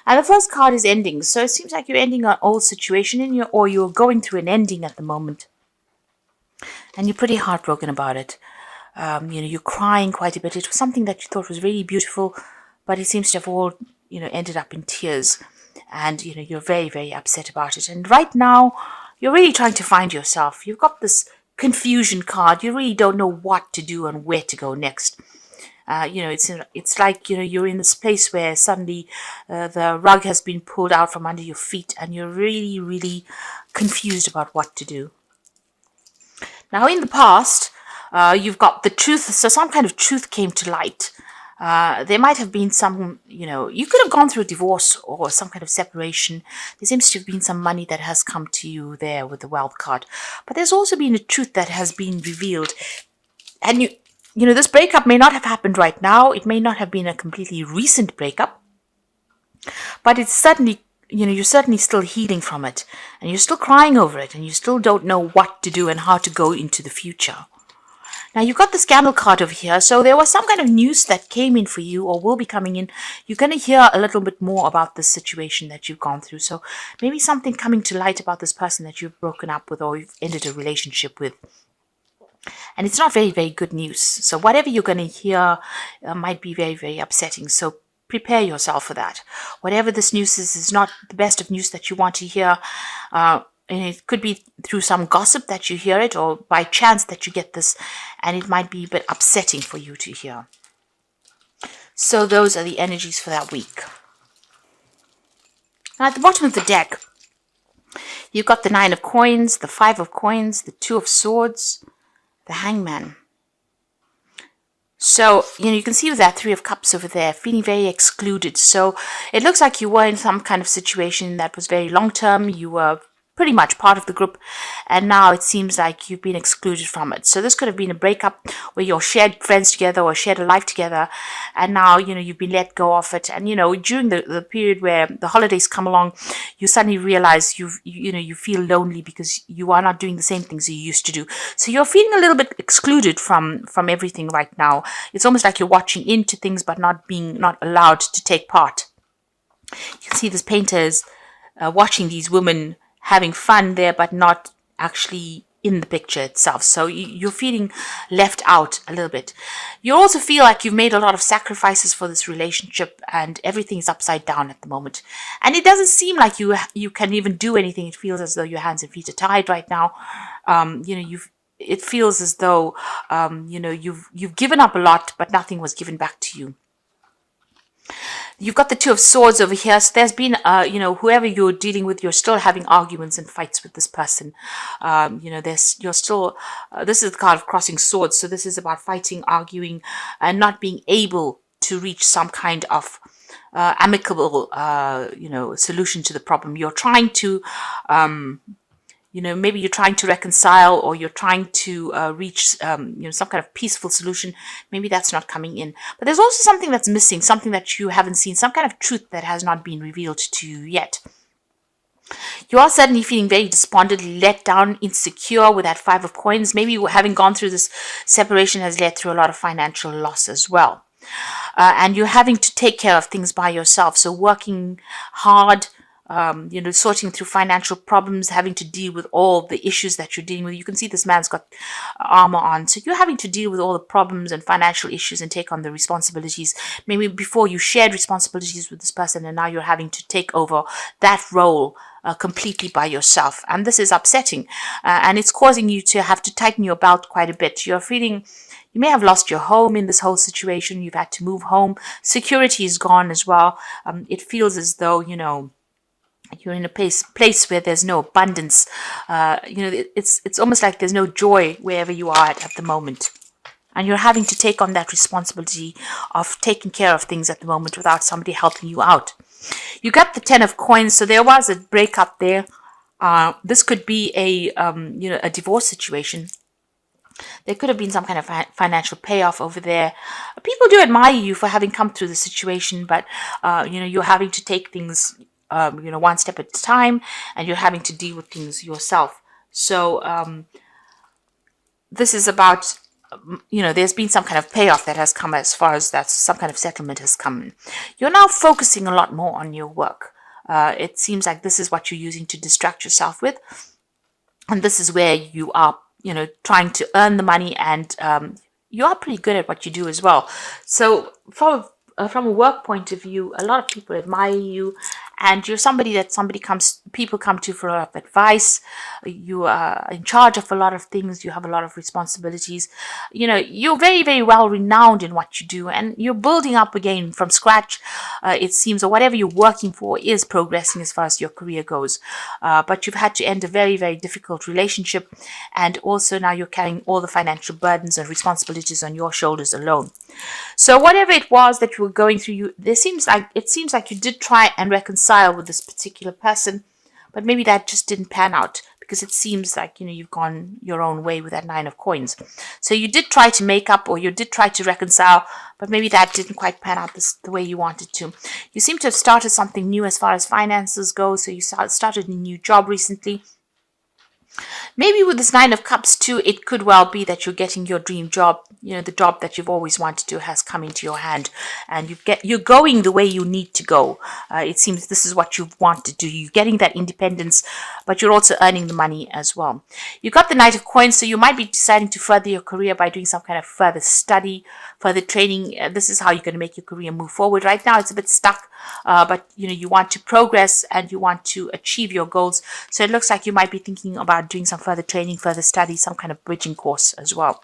And the first card is ending. So it seems like you're ending an old situation or you're going through an ending at the moment. And you're pretty heartbroken about it. You're crying quite a bit. It was something that you thought was really beautiful, but it seems to have all, ended up in tears. And, you're very, very upset about it. And right now, you're really trying to find yourself. You've got this confusion card. You really don't know what to do and where to go next. It's like, you're in this place where suddenly the rug has been pulled out from under your feet and you're really, really confused about what to do. Now, in the past, you've got the truth. So some kind of truth came to light. There might have been some, you could have gone through a divorce or some kind of separation. There seems to have been some money that has come to you there with the wealth card. But there's also been a truth that has been revealed. And this breakup may not have happened right now. It may not have been a completely recent breakup. But it's certainly, you're certainly still healing from it. And you're still crying over it. And you still don't know what to do and how to go into the future. Now, you've got the scandal card over here. So there was some kind of news that came in for you or will be coming in. You're going to hear a little bit more about this situation that you've gone through. So maybe something coming to light about this person that you've broken up with or you've ended a relationship with. And it's not very, very good news. So whatever you're going to hear might be very, very upsetting. So prepare yourself for that. Whatever this news is not the best of news that you want to hear. And it could be through some gossip that you hear it or by chance that you get this. And it might be a bit upsetting for you to hear. So those are the energies for that week. Now at the bottom of the deck, you've got the 9 of coins, the 5 of coins, the 2 of swords, the hangman. So, you can see with that 3 of cups over there, feeling very excluded. So it looks like you were in some kind of situation that was very long term. You were pretty much part of the group, and now it seems like you've been excluded from it. So this could have been a breakup where you shared friends together or shared a life together, and now you've been let go of it. And during the period where the holidays come along, you suddenly realize you feel lonely because you are not doing the same things you used to do. So you're feeling a little bit excluded from everything right now. It's almost like you're watching into things but not allowed to take part. You can see this painter is watching these women having fun there, but not actually in the picture itself. So you're feeling left out a little bit. You also feel like you've made a lot of sacrifices for this relationship and everything is upside down at the moment. And it doesn't seem like you can even do anything. It feels as though your hands and feet are tied right now. It feels as though, you've given up a lot, but nothing was given back to you. You've got the 2 of swords over here. So there's been, whoever you're dealing with, you're still having arguments and fights with this person. This is the card of crossing swords. So this is about fighting, arguing, and not being able to reach some kind of amicable, solution to the problem. You're trying to, maybe you're trying to reconcile or you're trying to reach, some kind of peaceful solution. Maybe that's not coming in. But there's also something that's missing, something that you haven't seen, some kind of truth that has not been revealed to you yet. You are suddenly feeling very despondent, let down, insecure with that 5 of coins. Maybe having gone through this separation has led through a lot of financial loss as well. And you're having to take care of things by yourself. So working hard, sorting through financial problems, having to deal with all the issues that you're dealing with. You can see this man's got armor on. So you're having to deal with all the problems and financial issues and take on the responsibilities. Maybe before you shared responsibilities with this person and now you're having to take over that role completely by yourself. And this is upsetting. And it's causing you to have to tighten your belt quite a bit. You're feeling you may have lost your home in this whole situation. You've had to move home. Security is gone as well. It feels as though, you're in a place where there's no abundance. It's almost like there's no joy wherever you are at the moment. And you're having to take on that responsibility of taking care of things at the moment without somebody helping you out. You got the 10 of coins, so there was a breakup there. This could be a divorce situation. There could have been some kind of financial payoff over there. People do admire you for having come through the situation, but you're having to take things one step at a time, and you're having to deal with things yourself. So this is about there's been some kind of payoff that has come, as far as that some kind of settlement has come. You're now focusing a lot more on your work. It seems like this is what you're using to distract yourself with. And this is where you are, trying to earn the money, and you are pretty good at what you do as well. So from a work point of view, a lot of people admire you, and you're somebody that people come to for a lot of advice. You are in charge of a lot of things. You have a lot of responsibilities. You're very, very well renowned in what you do, and you're building up again from scratch. It seems, or whatever you're working for is progressing as far as your career goes. But you've had to end a very, very difficult relationship, and also now you're carrying all the financial burdens and responsibilities on your shoulders alone. So whatever it was that you were going through, it seems like you did try and reconcile with this particular person, but maybe that just didn't pan out, because it seems like you've gone your own way with that 9 of coins. So you did try to make up, or you did try to reconcile, but maybe that didn't quite pan out the way you wanted to. You seem to have started something new as far as finances go. So you started a new job recently. Maybe with this 9 of Cups too, it could well be that you're getting your dream job. The job that you've always wanted to has come into your hand, and you're going the way you need to go. It seems this is what you want to do. You're getting that independence, but you're also earning the money as well. You got the Knight of Coins, so you might be deciding to further your career by doing some kind of further study, further training. This is how you're going to make your career move forward. Right now, it's a bit stuck, but you want to progress and you want to achieve your goals. So it looks like you might be thinking about doing some further training, further study, some kind of bridging course as well.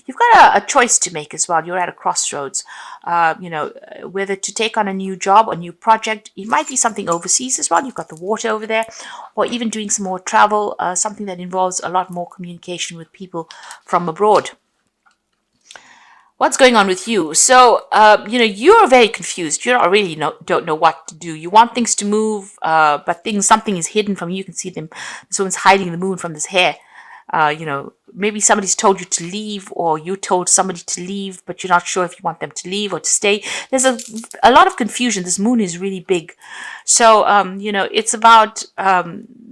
You've got a choice to make as well. You're at a crossroads, whether to take on a new job or new project. It might be something overseas as well. You've got the water over there, or even doing some more travel, something that involves a lot more communication with people from abroad. What's going on with you? So, you're very confused. You don't really don't know what to do. You want things to move, but something is hidden from you. You can see them. Someone's hiding the moon from this hair. Maybe somebody's told you to leave, or you told somebody to leave, but you're not sure if you want them to leave or to stay. There's a lot of confusion. This moon is really big. So, it's about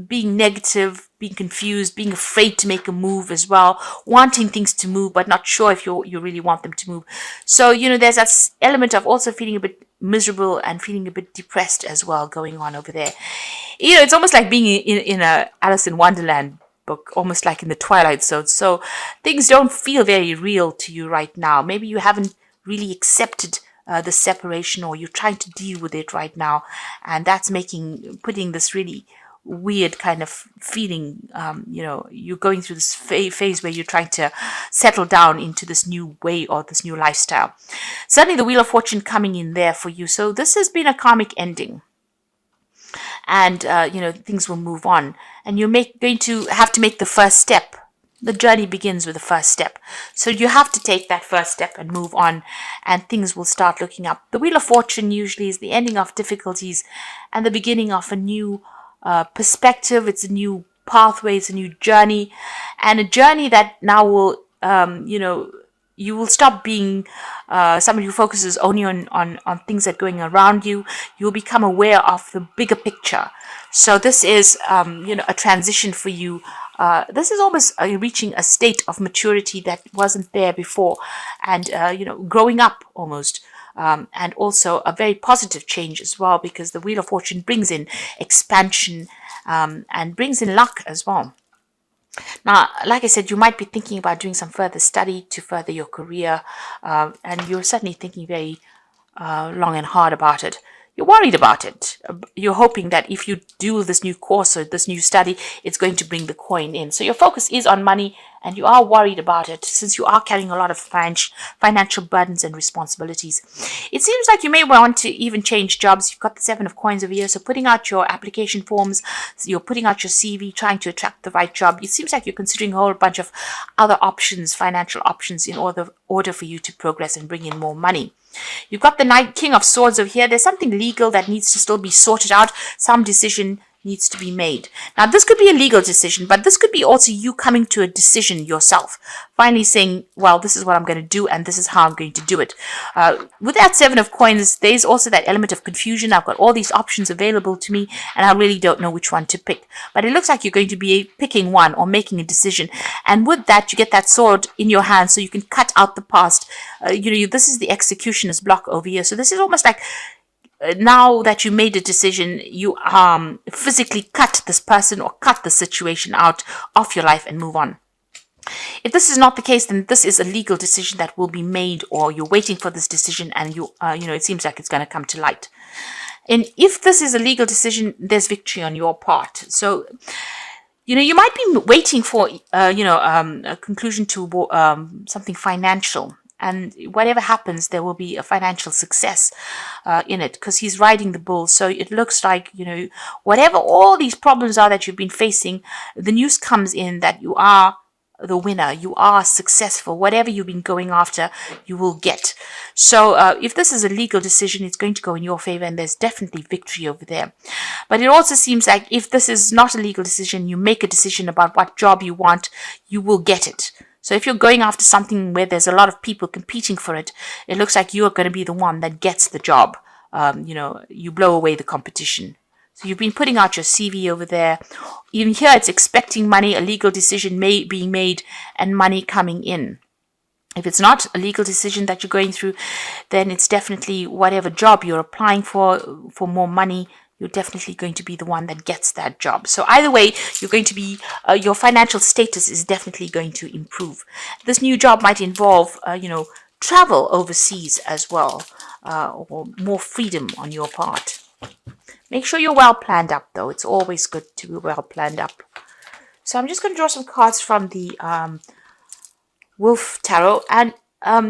being negative, being confused, being afraid to make a move as well, wanting things to move, but not sure if you really want them to move. So, there's that element of also feeling a bit miserable and feeling a bit depressed as well going on over there. It's almost like being in a Alice in Wonderland book, almost like in the Twilight Zone. So things don't feel very real to you right now. Maybe you haven't really accepted the separation, or you're trying to deal with it right now, and that's putting this really weird kind of feeling. You're going through this phase where you're trying to settle down into this new way or this new lifestyle. Certainly the Wheel of Fortune coming in there for you. So this has been a karmic ending, and things will move on, and you're going to have to make the first step. The journey begins with the first step, so you have to take that first step and move on, and things will start looking up. The Wheel of Fortune usually is the ending of difficulties and the beginning of a new perspective. It's a new pathway, it's a new journey, and a journey that now will you will stop being somebody who focuses only on things that are going around you. You'll become aware of the bigger picture. So this is, a transition for you. This is almost reaching a state of maturity that wasn't there before, and, growing up almost. And also a very positive change as well, because the Wheel of Fortune brings in expansion and brings in luck as well. Now, like I said, you might be thinking about doing some further study to further your career, and you're certainly thinking very long and hard about it. You're worried about it. You're hoping that if you do this new course or this new study, it's going to bring the coin in. So your focus is on money, and you are worried about it since you are carrying a lot of financial burdens and responsibilities. It seems like you may want to even change jobs. You've got the 7 of coins over here, so putting out your application forms, you're putting out your CV, trying to attract the right job. It seems like you're considering a whole bunch of other options, financial options, in order for you to progress and bring in more money. You've got the King of Swords over here. There's something legal that needs to still be sorted out. Some decision needs to be made. Now, this could be a legal decision, but this could be also you coming to a decision yourself, finally saying, well, this is what I'm going to do, and this is how I'm going to do it. With that Seven of Coins, there's also that element of confusion. I've got all these options available to me, and I really don't know which one to pick. But it looks like you're going to be picking one or making a decision. And with that, you get that sword in your hand so you can cut out the past. This is the executioner's block over here. So this is almost like now that you made a decision, you physically cut this person or cut the situation out of your life and move on. If this is not the case, then this is a legal decision that will be made, or you're waiting for this decision, and it seems like it's going to come to light. And if this is a legal decision, there's victory on your part. So, you might be waiting for, a conclusion to something financial. And whatever happens, there will be a financial success in it, because he's riding the bull. So it looks like, whatever all these problems are that you've been facing, the news comes in that you are the winner. You are successful. Whatever you've been going after, you will get. So if this is a legal decision, it's going to go in your favor, and there's definitely victory over there. But it also seems like if this is not a legal decision, you make a decision about what job you want, you will get it. So if you're going after something where there's a lot of people competing for it, it looks like you're going to be the one that gets the job. You blow away the competition. So you've been putting out your CV over there. Even here, it's expecting money, a legal decision being made, and money coming in. If it's not a legal decision that you're going through, then it's definitely whatever job you're applying for more money, you're definitely going to be the one that gets that job. So either way, you're going to be, your financial status is definitely going to improve. This new job might involve, travel overseas as well, or more freedom on your part. Make sure you're well planned up, though. It's always good to be well planned up. So I'm just going to draw some cards from the Wolf Tarot, and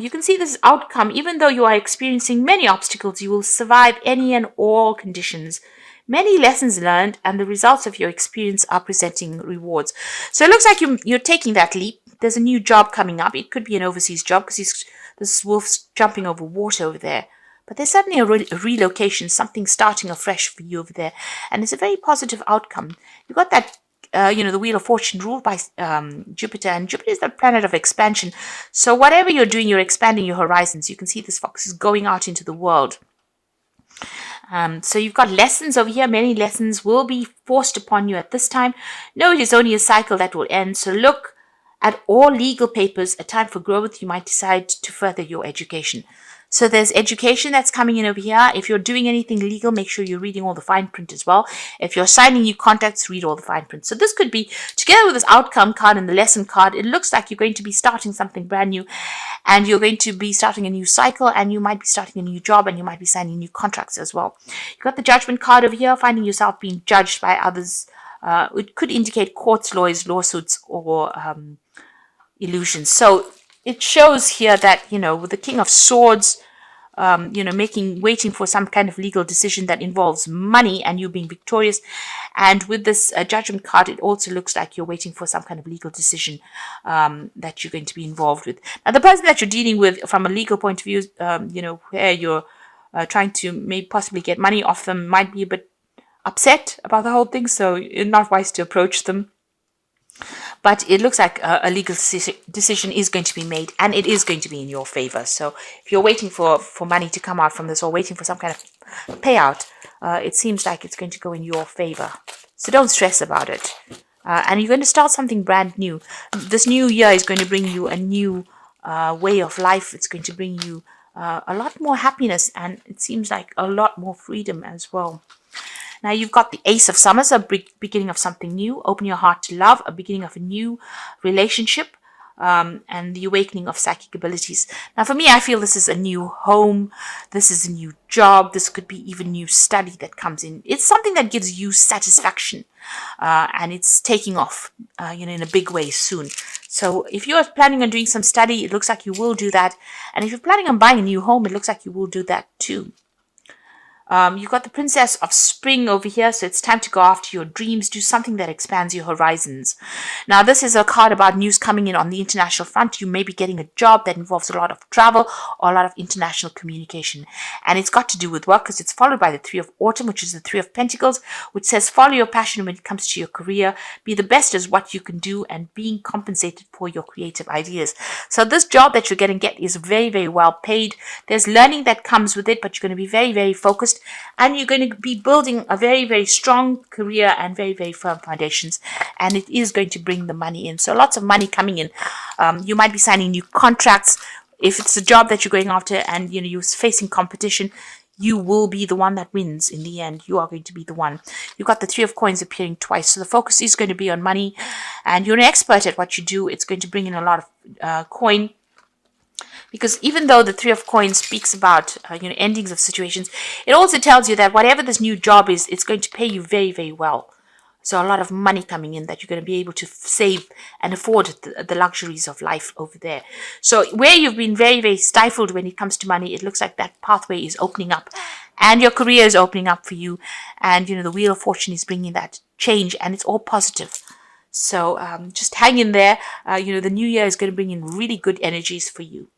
you can see this outcome. Even though you are experiencing many obstacles, you will survive any and all conditions. Many lessons learned, and the results of your experience are presenting rewards. So it looks like you're taking that leap. There's a new job coming up. It could be an overseas job, because this wolf's jumping over water over there. But there's certainly a relocation, something starting afresh for you over there. And it's a very positive outcome. You've got that, the Wheel of Fortune ruled by Jupiter. And Jupiter is the planet of expansion. So whatever you're doing, you're expanding your horizons. You can see this fox is going out into the world. So you've got lessons over here. Many lessons will be forced upon you at this time. No, it is only a cycle that will end. So look at all legal papers. A time for growth. You might decide to further your education. So there's education that's coming in over here. If you're doing anything legal, make sure you're reading all the fine print as well. If you're signing new contracts, read all the fine print. So this could be, together with this outcome card and the lesson card, it looks like you're going to be starting something brand new, and you're going to be starting a new cycle, and you might be starting a new job, and you might be signing new contracts as well. You've got the judgment card over here, finding yourself being judged by others. It could indicate courts, lawyers, lawsuits, or illusions. So it shows here that, with the King of Swords, waiting for some kind of legal decision that involves money and you being victorious. And with this judgment card, it also looks like you're waiting for some kind of legal decision that you're going to be involved with. Now, the person that you're dealing with from a legal point of view, where you're trying to maybe possibly get money off them, might be a bit upset about the whole thing. So it's not wise to approach them. But it looks like a legal decision is going to be made, and it is going to be in your favor. So if you're waiting for money to come out from this, or waiting for some kind of payout, it seems like it's going to go in your favor. So don't stress about it. And you're going to start something brand new. This new year is going to bring you a new way of life. It's going to bring you a lot more happiness, and it seems like a lot more freedom as well. Now you've got the Ace of Summers, a beginning of something new. Open your heart to love, a beginning of a new relationship, and the awakening of psychic abilities. Now for me, I feel this is a new home. This is a new job. This could be even new study that comes in. It's something that gives you satisfaction, and it's taking off, in a big way soon. So if you're planning on doing some study, it looks like you will do that. And if you're planning on buying a new home, it looks like you will do that too. You've got the Princess of Spring over here, so it's time to go after your dreams, do something that expands your horizons. Now, this is a card about news coming in on the international front. You may be getting a job that involves a lot of travel or a lot of international communication. And it's got to do with work because it's followed by the Three of Autumn, which is the Three of Pentacles, which says follow your passion when it comes to your career, be the best as what you can do, and being compensated for your creative ideas. So this job that you're going to get is very, very well paid. There's learning that comes with it, but you're going to be very, very focused, and you're going to be building a very, very strong career and very, very firm foundations, and it is going to bring the money in. So lots of money coming in. You might be signing new contracts. If it's a job that you're going after and you're facing competition, you will be the one that wins in the end. You are going to be the one. You've got the Three of Coins appearing twice, so the focus is going to be on money, and you're an expert at what you do. It's going to bring in a lot of coin. Because even though the Three of Coins speaks about endings of situations, it also tells you that whatever this new job is, it's going to pay you very, very well. So a lot of money coming in that you're going to be able to save and afford the luxuries of life over there. So where you've been very, very stifled when it comes to money, it looks like that pathway is opening up, and your career is opening up for you. And the Wheel of Fortune is bringing that change, and it's all positive. So just hang in there. The new year is going to bring in really good energies for you.